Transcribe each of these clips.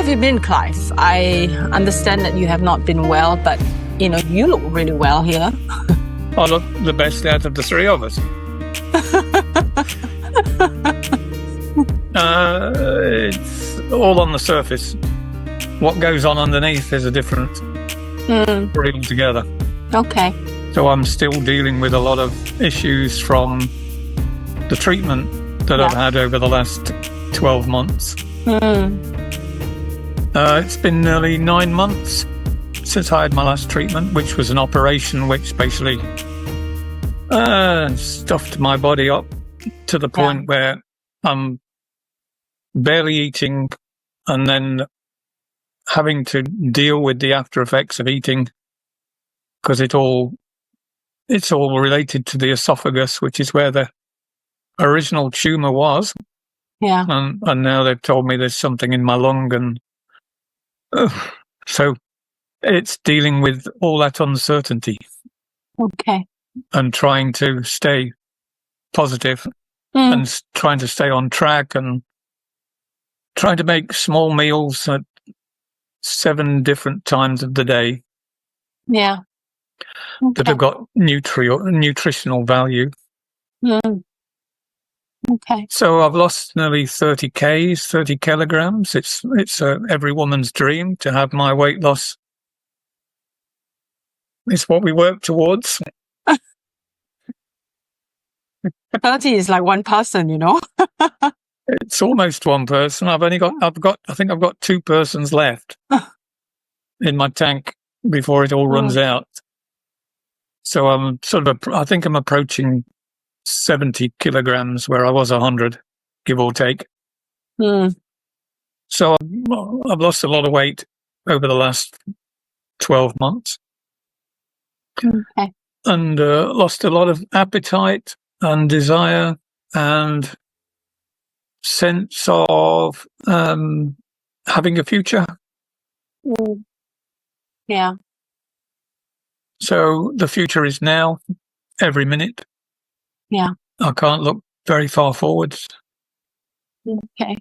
have you been, Clive? I understand that you have not been well, but you look really well here. I look the best out of the three of us. It's all on the surface. What goes on underneath is a different story altogether. Okay. So I'm still dealing with a lot of issues from the treatment that I've had over the last 12 months. It's been nearly 9 months since I had my last treatment, which was an operation which basically stuffed my body up to the point where I'm barely eating and then having to deal with the after effects of eating, because it's all related to the esophagus, which is where the original tumor was. Yeah. And now they've told me there's something in my lung, and so it's dealing with all that uncertainty. Okay. And trying to stay positive and trying to stay on track and trying to make small meals at 7 different times of the day. Yeah. That have got nutritional value. Okay. So I've lost nearly 30 kilograms. It's every woman's dream to have my weight loss. It's what we work towards. 30 is like one person, It's almost one person. I think I've got 2 persons left in my tank before it all runs out. So I'm I think I'm approaching 70 kilograms where I was 100, give or take. So I've lost a lot of weight over the last 12 months. Okay. And lost a lot of appetite and desire and sense of having a future. Yeah. So the future is now, every minute. Yeah. I can't look very far forwards. Okay.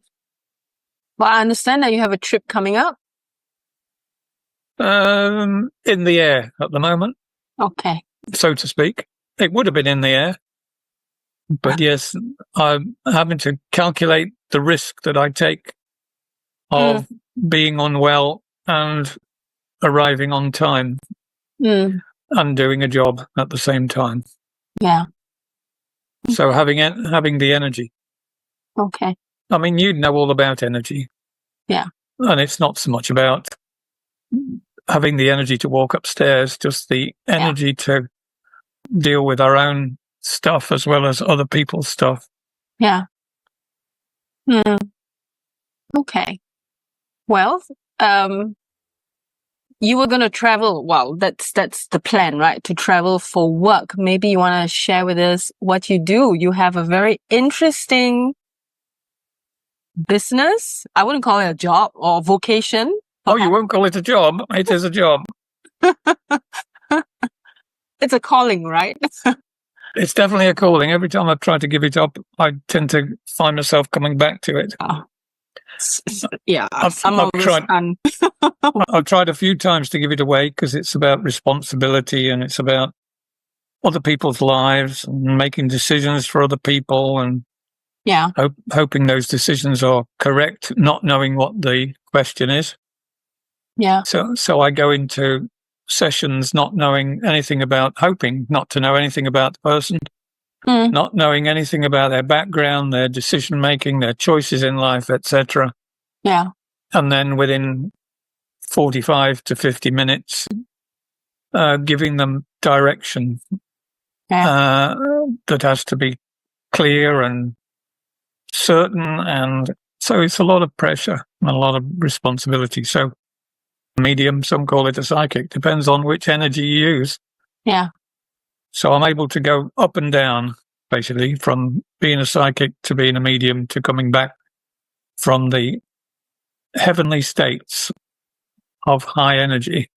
Well, I understand that you have a trip coming up. In the air at the moment. Okay. So to speak. It would have been in the air. But yes, I'm having to calculate the risk that I take of being unwell and arriving on time and doing a job at the same time. Yeah. So having the energy. Okay. I mean, you'd know all about energy. Yeah. And it's not so much about having the energy to walk upstairs, just the energy to deal with our own stuff as well as other people's stuff. Yeah. Okay. Well, you were going to travel. Well, that's the plan, right? To travel for work. Maybe you want to share with us what you do. You have a very interesting business. I wouldn't call it a job or vocation. Oh, you won't call it a job? It is a job. It's a calling, right? It's definitely a calling. Every time I've tried to give it up, I tend to find myself coming back to it. Yeah, I've tried a few times to give it away because it's about responsibility and it's about other people's lives and making decisions for other people and hoping those decisions are correct, not knowing what the question is. Yeah. So I go into sessions not knowing anything about, hoping not to know anything about the person, not knowing anything about their background, their decision making, their choices in life, etc. Yeah. And then within 45 to 50 minutes, giving them direction that has to be clear and certain. And so it's a lot of pressure and a lot of responsibility. So medium, some call it a psychic, depends on which energy you use. Yeah. So I'm able to go up and down, basically, from being a psychic to being a medium to coming back from the heavenly states of high energy,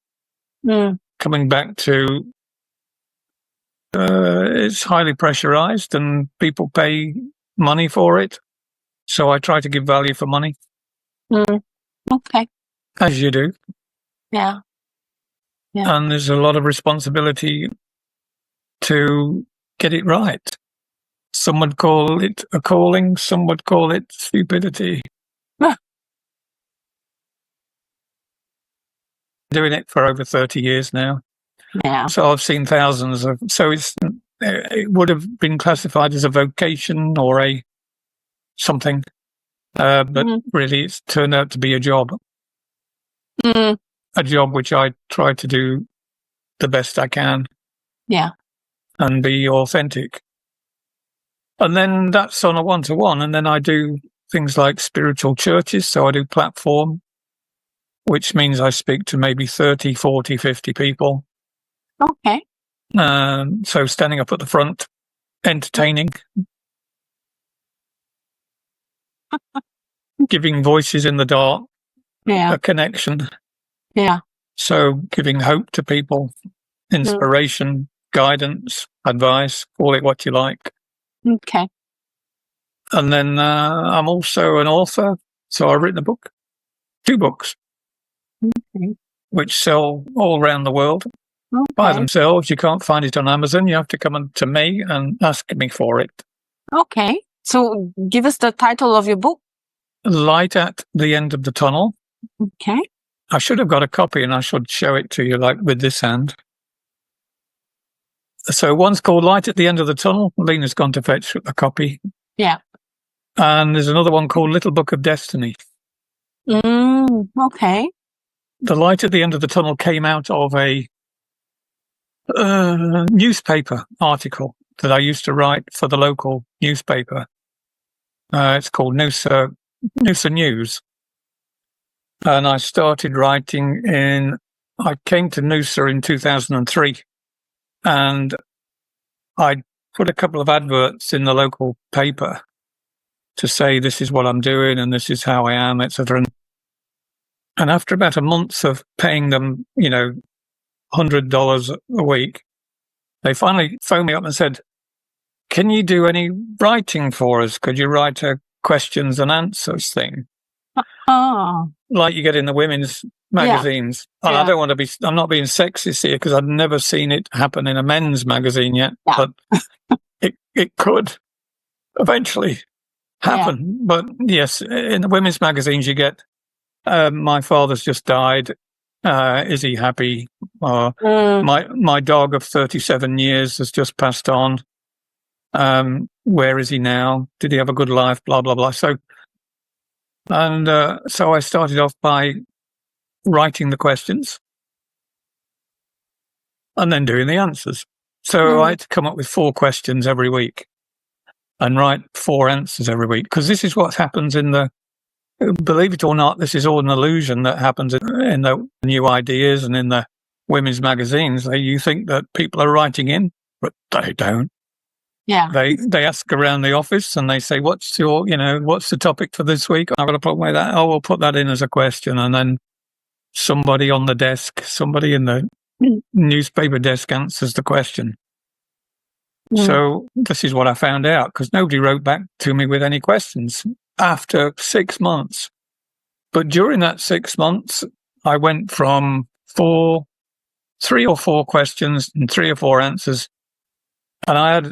coming back to it's highly pressurized and people pay money for it. So I try to give value for money. Okay. as you do. Yeah. And there's a lot of responsibility to get it right. Some would call it a calling, some would call it stupidity. Doing it for over 30 years now. Yeah. So I've seen thousands of, so it would have been classified as a vocation or a something, but really it's turned out to be a job. A job which I try to do the best I can. Yeah. And be authentic. And then that's on a one-to-one. And then I do things like spiritual churches. So I do platform, which means I speak to maybe 30, 40, 50 people. Okay. So standing up at the front, entertaining, giving voices in the dark, a connection. Yeah. So giving hope to people, inspiration, guidance, advice, call it what you like. Okay. And then I'm also an author. So I've written 2 books, which sell all around the world by themselves. You can't find it on Amazon. You have to come to me and ask me for it. Okay. So give us the title of your book. Light at the End of the Tunnel. Okay. I should have got a copy and I should show it to you like with this hand. So one's called Light at the End of the Tunnel. Alina's gone to fetch a copy. Yeah. And there's another one called Little Book of Destiny. Okay. The Light at the End of the Tunnel came out of a newspaper article that I used to write for the local newspaper. It's called Noosa News. And I started writing I came to Noosa in 2003. And I put a couple of adverts in the local paper to say this is what I'm doing and this is how I am, etc. And after about a month of paying them, $100 a week, they finally phoned me up and said, "Can you do any writing for us? Could you write a questions and answers thing?" Like you get in the women's magazines. And I don't want to be, I'm not being sexist here because I've never seen it happen in a men's magazine yet, but it could eventually happen. But yes, in the women's magazines you get, my father's just died. Is he happy? My dog of 37 years has just passed on. Where is he now? Did he have a good life? Blah, blah, blah. So I started off by writing the questions and then doing the answers. So I had to come up with 4 questions every week and write 4 answers every week, because this is what happens believe it or not, this is all an illusion that happens in the new ideas and in the women's magazines. You think that people are writing in, but they don't. Yeah. They ask around the office and they say, what's the topic for this week? I've got a problem with that. Oh, we'll put that in as a question. And then somebody on the desk, somebody in the newspaper desk answers the question. So this is what I found out, because nobody wrote back to me with any questions after 6 months. But during that 6 months, I went from 3 or 4 questions and 3 or 4 answers. And I had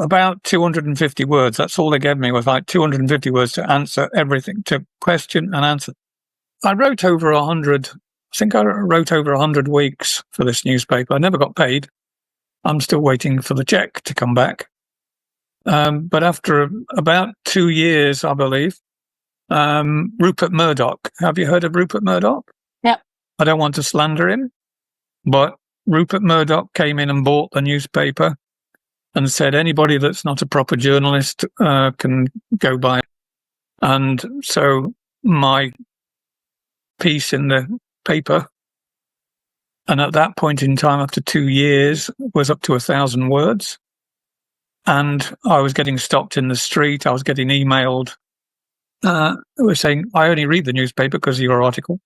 about 250 words. That's all they gave me, was like 250 words to answer everything, to question and answer. I wrote over 100. I think I wrote over 100 weeks for this newspaper. I never got paid. I'm still waiting for the check to come back. But after about 2 years, I believe, Rupert Murdoch. Have you heard of Rupert Murdoch? Yeah. I don't want to slander him, but Rupert Murdoch came in and bought the newspaper and said anybody that's not a proper journalist can go by. And so my piece in the paper, and at that point in time, after 2 years, was up to 1,000 words. And I was getting stopped in the street. I was getting emailed. It was saying, I only read the newspaper because of your article.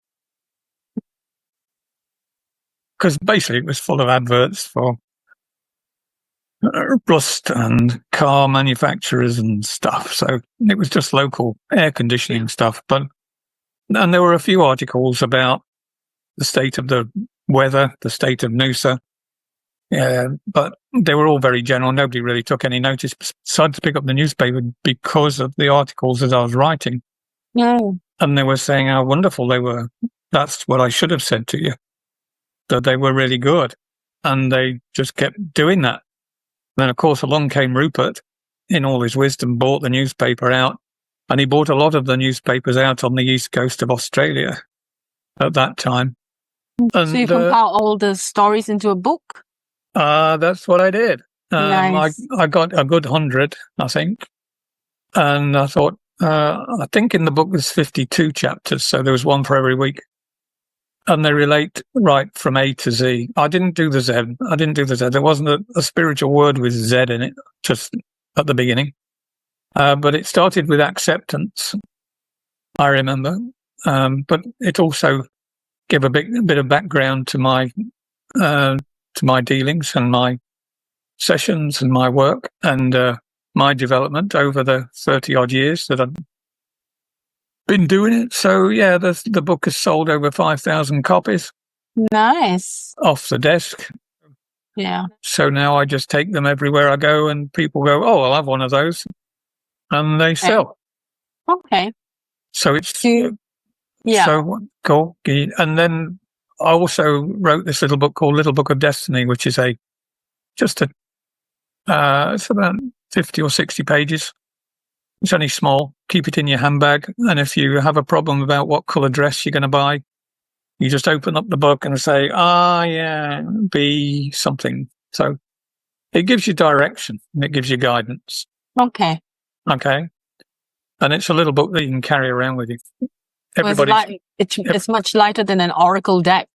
Because basically it was full of adverts for rust and car manufacturers and stuff. So it was just local air conditioning stuff. But And there were a few articles about the state of the weather, the state of Noosa. But they were all very general. Nobody really took any notice. So I had to pick up the newspaper because of the articles that I was writing. And they were saying how wonderful they were. That's what I should have said to you, that they were really good. And they just kept doing that. Then, of course, along came Rupert, in all his wisdom, bought the newspaper out. And he bought a lot of the newspapers out on the east coast of Australia at that time. And, so you compile all the stories into a book? That's what I did. Nice. I got a good 100, I think. And I thought, I think in the book there's 52 chapters, so there was one for every week. And they relate right from A to Z. I didn't do the Z. There wasn't a spiritual word with Z in it, just at the beginning. But it started with acceptance, I remember. But it also gave a bit of background to my dealings and my sessions and my work and my development over the 30-odd years that I've been doing it. So, yeah, the book has sold over 5,000 copies. Nice. Off the desk. Yeah. So now I just take them everywhere I go and people go, oh, I'll have one of those. And they sell. Okay. So it's... Yeah. So cool. And then I also wrote this little book called Little Book of Destiny, which is it's about 50 or 60 pages. It's only small. Keep it in your handbag. And if you have a problem about what colour dress you're going to buy, you just open up the book and say, yeah, be something. So it gives you direction and it gives you guidance. Okay. And it's a little book that you can carry around with you. It's much lighter than an oracle deck.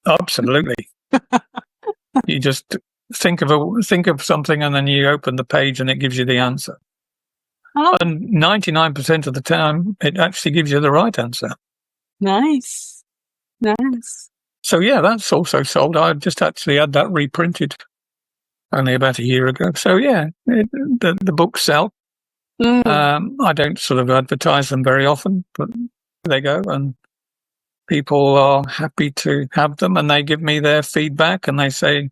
Absolutely. You just think of something and then you open the page and it gives you the answer. Oh. And 99% of the time, it actually gives you the right answer. Nice. So, yeah, that's also sold. I just actually had that reprinted only about a year ago. So, yeah, the books sell. I don't sort of advertise them very often, but they go and people are happy to have them and they give me their feedback and they say,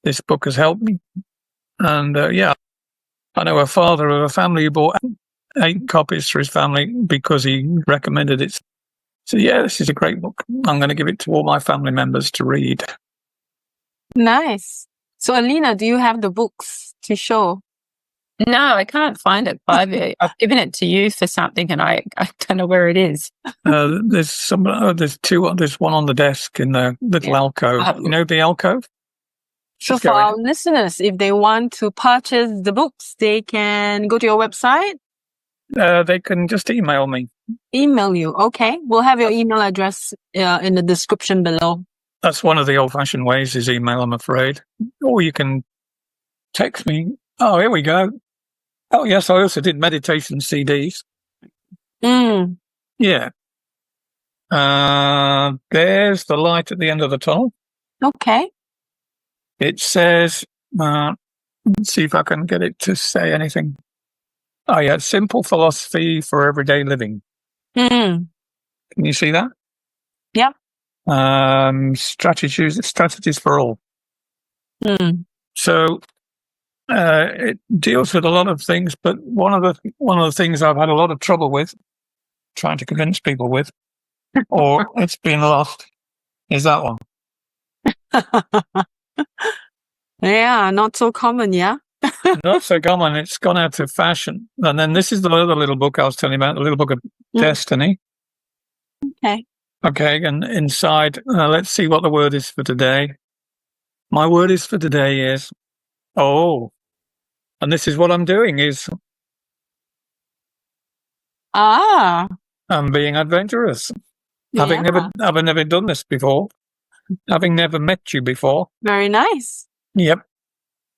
this book has helped me. And, I know a father of a family who bought 8 copies for his family because he recommended it. So, yeah, this is a great book. I'm going to give it to all my family members to read. Nice. So, Alina, do you have the books to show? No, I can't find it, Clive. I've given it to you for something and I don't know where it is. There's two. There's one on the desk in the little alcove. You know the alcove? So for our listeners, if they want to purchase the books, they can go to your website? They can just email me. Email you. Okay. We'll have your email address in the description below. That's one of the old-fashioned ways is email, I'm afraid. Or you can text me. Oh, here we go. Oh, yes, I also did meditation CDs. Yeah. There's the light at the end of the tunnel. Okay. It says, let's see if I can get it to say anything. Oh, yeah, simple philosophy for everyday living. Can you see that? Yep. Strategies for all. So it deals with a lot of things, but one of the things I've had a lot of trouble with, trying to convince people with, or it's been lost, is that one. Yeah, not so common, yeah? Not so common. It's gone out of fashion. And then this is the other little book I was telling you about, the Little Book of Destiny. Okay, and inside, let's see what the word is for today. My word is for today is, and this is what I'm doing is, I'm being adventurous. Having never done this before. Having never met you before. Very nice. Yep.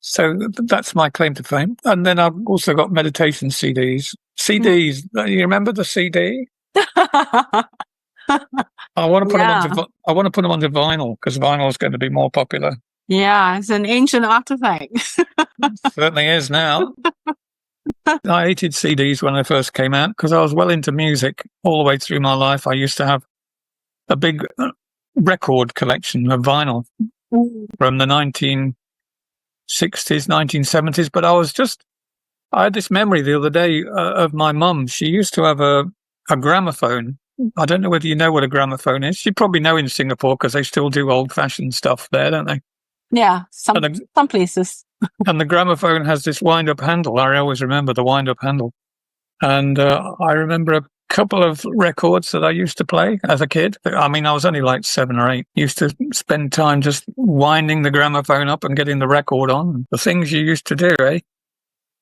So that's my claim to fame. And then I've also got meditation CDs. CDs, you remember the CD? I want to put them onto vinyl because vinyl is going to be more popular. Yeah, it's an ancient artifact. Certainly is now. I hated CDs when they first came out because I was well into music all the way through my life. I used to have a big record collection of vinyl from the 1960s, 1970s. But I had this memory the other day of my mum. She used to have a gramophone. I don't know whether you know what a gramophone is. You probably know in Singapore because they still do old-fashioned stuff there, don't they? Yeah, some places. And the gramophone has this wind-up handle. I always remember the wind-up handle. And I remember a couple of records that I used to play as a kid. I mean, I was only like 7 or 8. Used to spend time just winding the gramophone up and getting the record on. The things you used to do, eh?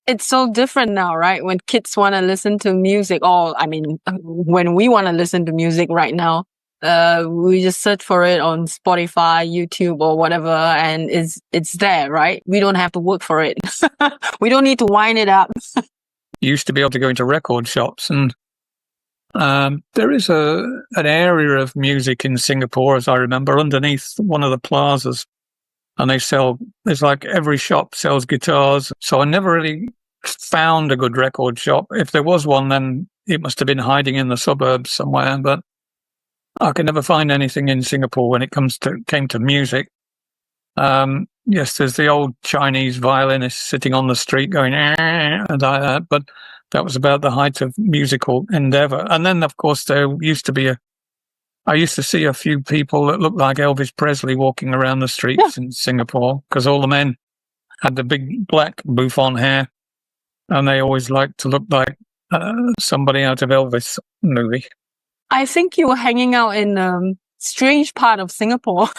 It's so different now, right? When kids want to listen to music, when we want to listen to music right now, we just search for it on Spotify, YouTube, or whatever, and it's there, right? We don't have to work for it. We don't need to wind it up. You used to be able to go into record shops, and there is an area of music in Singapore, as I remember, underneath one of the plazas, and there's like every shop sells guitars. So I never really found a good record shop. If there was one, then it must have been hiding in the suburbs somewhere, but I could never find anything in Singapore when it came to music. Yes, there's the old Chinese violinist sitting on the street going, and like that, but that was about the height of musical endeavor. And then, of course, there used to be I used to see a few people that looked like Elvis Presley walking around the streets in Singapore because all the men had the big black bouffant hair, and they always liked to look like somebody out of Elvis movie. I think you were hanging out in strange part of Singapore.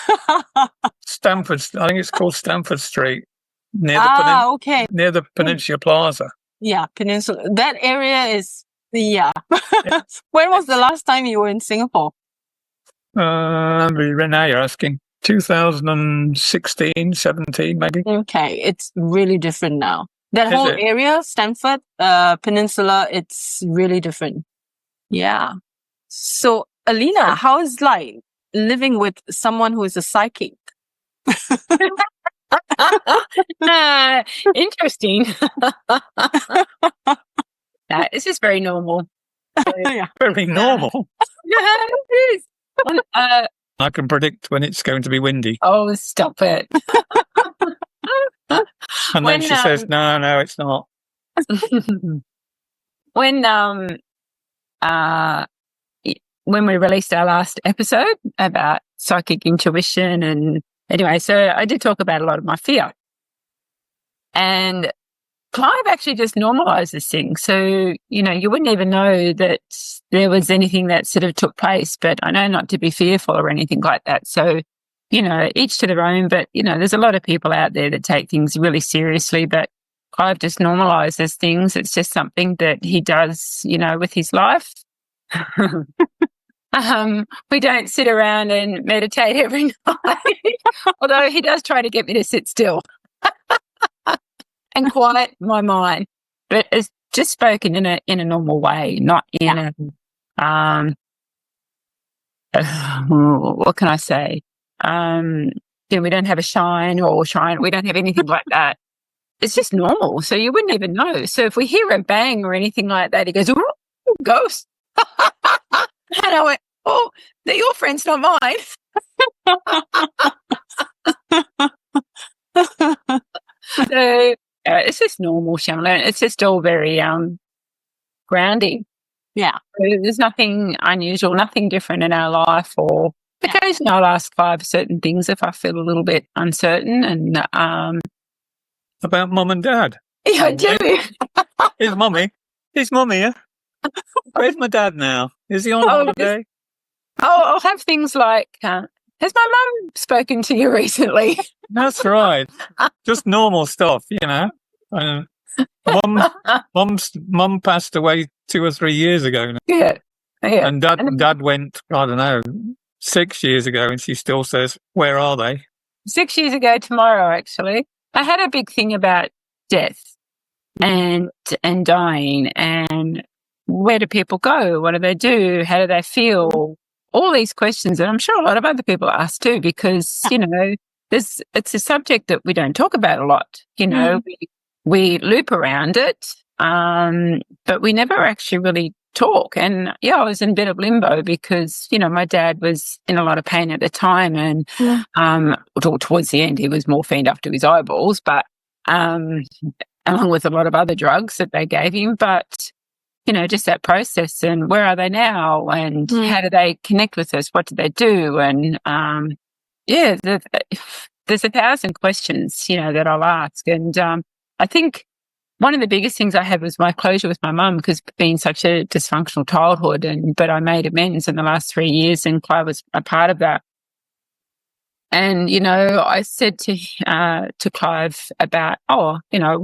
Stamford, I think it's called Stamford Street, near the Peninsula Plaza. Yeah, Peninsula. That area is, yeah. When was the last time you were in Singapore? Now you're asking. 2016, 17, maybe. Okay, it's really different now. That whole area, Stamford, Peninsula, it's really different. Yeah. So, Alina, how is like living with someone who is a psychic? Interesting. This is very normal. Yeah. Very normal. Yeah, it is. I can predict when it's going to be windy. Oh, stop it. And then she says, no, it's not. When we released our last episode about psychic intuition, and anyway, so I did talk about a lot of my fear. And Clive actually just normalizes things. So, you wouldn't even know that there was anything that sort of took place, but I know not to be fearful or anything like that. So, each to their own, but, there's a lot of people out there that take things really seriously, but Clive just normalizes things. It's just something that he does, with his life. We don't sit around and meditate every night, although he does try to get me to sit still and quiet my mind. But it's just spoken in a normal way, not in what can I say? We don't have a shine. We don't have anything like that. It's just normal, so you wouldn't even know. So if we hear a bang or anything like that, he goes, "Oh, ghost." And I went, "Oh, they're your friends, not mine." So it's just normal, Shamala. It's just all very grounding. Yeah. There's nothing unusual, nothing different in our life. Or occasionally I'll ask Clive certain things if I feel a little bit uncertain. And about mum and dad. Yeah, I do. Here's mummy. Here's mummy here. Where's my dad now? Is he on holiday? I'll have things like, has my mum spoken to you recently? That's right. Just normal stuff, Mum passed away 2 or 3 years ago now. Yeah. And dad went, I don't know, 6 years ago, and she still says, "Where are they?" 6 years ago tomorrow, actually. I had a big thing about death and dying, and where do people go? What do they do? How do they feel? All these questions, and I'm sure a lot of other people ask too, because, it's a subject that we don't talk about a lot. We loop around it. but we never actually really talk. And yeah, I was in a bit of limbo because, you know, my dad was in a lot of pain at the time, and towards the end he was morphined up to his eyeballs, but along with a lot of other drugs that they gave him. But you know, just that process, and where are they now, and how do they connect with us, what do they do? And yeah, there's 1,000 questions, you know, that I'll ask. And I think one of the biggest things I had was my closure with my mum, because being such a dysfunctional childhood, but I made amends in the last 3 years, and Clive was a part of that. And, you know, I said to Clive about, you know,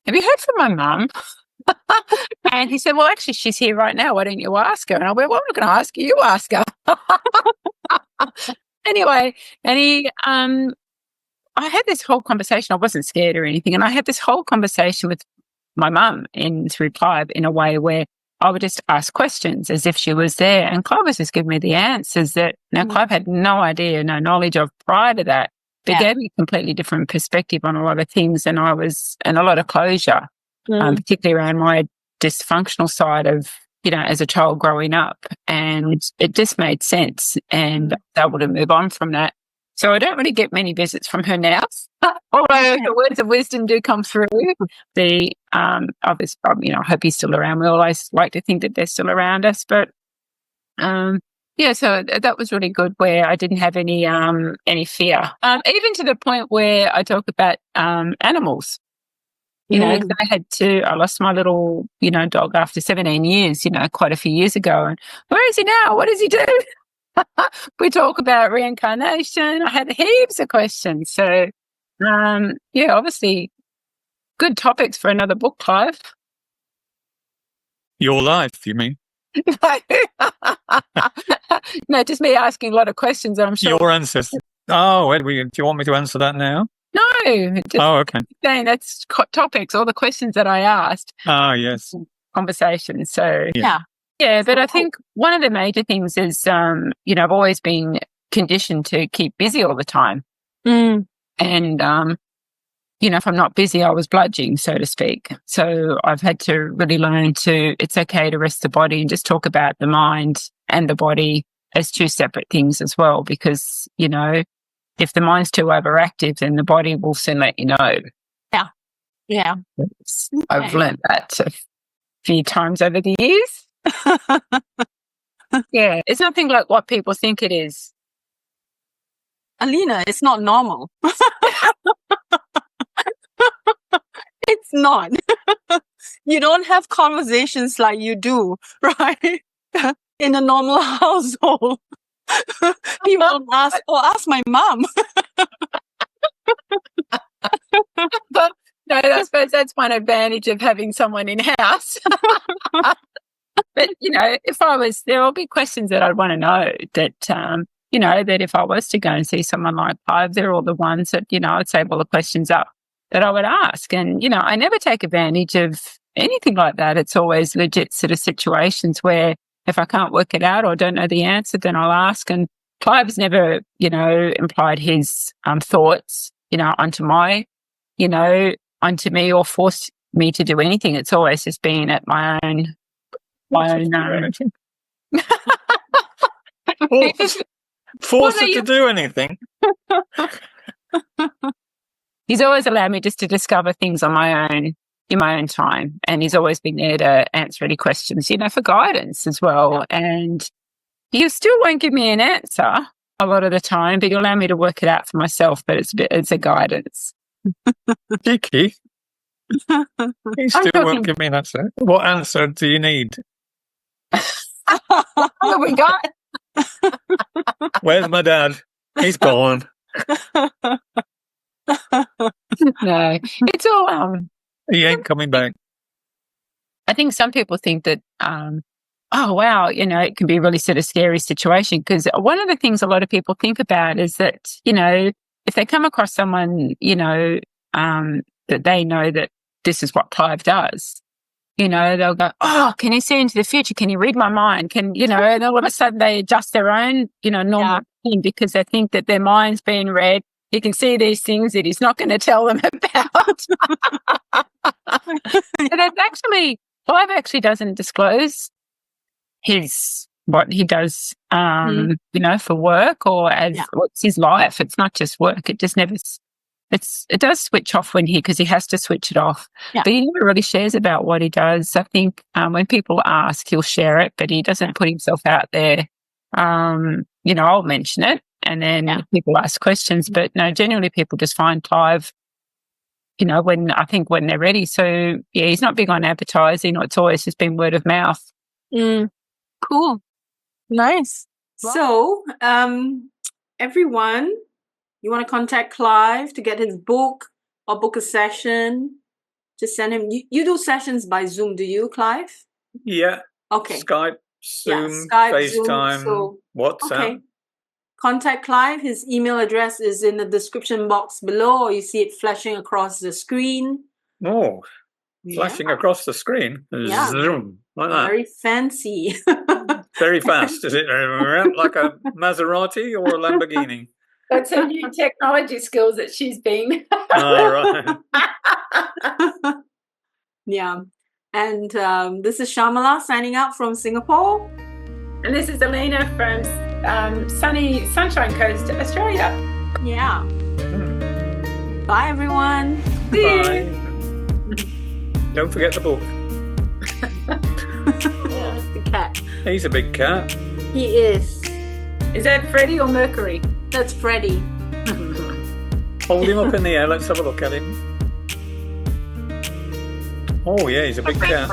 have you heard from my mum? And he said, well, actually, she's here right now. Why don't you ask her? And I went, well, I'm not going to ask her. You ask her. Anyway, and I had this whole conversation. I wasn't scared or anything. And I had this whole conversation with my mum through Clive in a way where I would just ask questions as if she was there. And Clive was just giving me the answers that now Clive had no idea, no knowledge of prior to that. But gave me a completely different perspective on a lot of things. And a lot of closure, particularly around my dysfunctional side of, you know, as a child growing up. And it just made sense, and I was able to move on from that. So I don't really get many visits from her now, although the words of wisdom do come through. Obviously, you know, I hope he's still around. We always like to think that they're still around us, but yeah, so that was really good, where I didn't have any fear, even to the point where I talk about animals. You know, 'cause I lost my little, you know, dog after 17 years, you know, quite a few years ago. And where is he now? What does he do? We talk about reincarnation. I had heaps of questions. So, yeah, obviously good topics for another book, Clive. Your life, you mean? No, just me asking a lot of questions, I'm sure. Your ancestors. Oh, do you want me to answer that now? No. Okay. Saying that's topics, all the questions that I asked. Ah, yes. Conversation. So, Yeah. Yeah, but I think one of the major things is, you know, I've always been conditioned to keep busy all the time. And, you know, if I'm not busy, I was bludging, so to speak. So I've had to really learn it's okay to rest the body and just talk about the mind and the body as two separate things as well, because, you know, if the mind's too overactive, then the body will soon let you know. Yeah. Yeah. I've learned that a few times over the years. Yeah, it's nothing like what people think it is. Alina, it's not normal. It's not. You don't have conversations like you do, right? In a normal household. People ask my mom. No, I suppose that's one advantage of having someone in-house. But, you know, there will be questions that I'd want to know that, you know, that if I was to go and see someone like Clive, they're all the ones that, you know, I'd save all the questions up that I would ask. And, you know, I never take advantage of anything like that. It's always legit sort of situations where if I can't work it out or don't know the answer, then I'll ask. And Clive's never, you know, implied his thoughts, you know, onto me or forced me to do anything. It's always just been at my own. Force it to do anything. He's always allowed me just to discover things on my own, in my own time. And he's always been there to answer any questions, you know, for guidance as well. And he still won't give me an answer a lot of the time, but he'll allow me to work it out for myself. But it's a guidance. Kiki. He still won't give me an answer. What answer do you need? What have we got? Where's my dad? He's gone. No, it's all. He ain't coming back. I think some people think that, oh wow, you know, it can be a really sort of scary situation, because one of the things a lot of people think about is that, you know, if they come across someone, you know, that they know that this is what Clive does, you know, they'll go, oh, can he see into the future? Can he read my mind? You know, and all of a sudden they adjust their own, you know, normal thing because they think that their mind's being read he can see these things that he's not going to tell them about. And it's actually, Clive actually doesn't disclose what he does, you know, for work or as what's his life. It's not just work. It just never. It does switch off because he has to switch it off. Yeah. But he never really shares about what he does. I think when people ask, he'll share it, but he doesn't put himself out there. You know, I'll mention it, and then people ask questions. But no, generally people just find Clive, you know, when they're ready. So yeah, he's not big on advertising. It's always just been word of mouth. Cool. Nice. So, everyone, you want to contact Clive to get his book or book a session, just send him. You do sessions by Zoom, do you, Clive? Yeah. Okay. Skype, Zoom, Skype, FaceTime, Zoom, WhatsApp. Okay. Contact Clive. His email address is in the description box below, or you see it flashing across the screen. Oh, flashing across the screen. Zoom, like that. Very fancy. Very fast. Is it like a Maserati or a Lamborghini? That's her new technology skills that she's been. Right. Yeah. And this is Shamala signing out from Singapore. And this is Alina from sunny Sunshine Coast, Australia. Yeah. Bye, everyone. Bye. Don't forget the book. The cat. He's a big cat. He is. Is that Freddie or Mercury? That's Freddie. Hold him up in the air. Let's have a look at him. Oh, yeah, he's a big cat.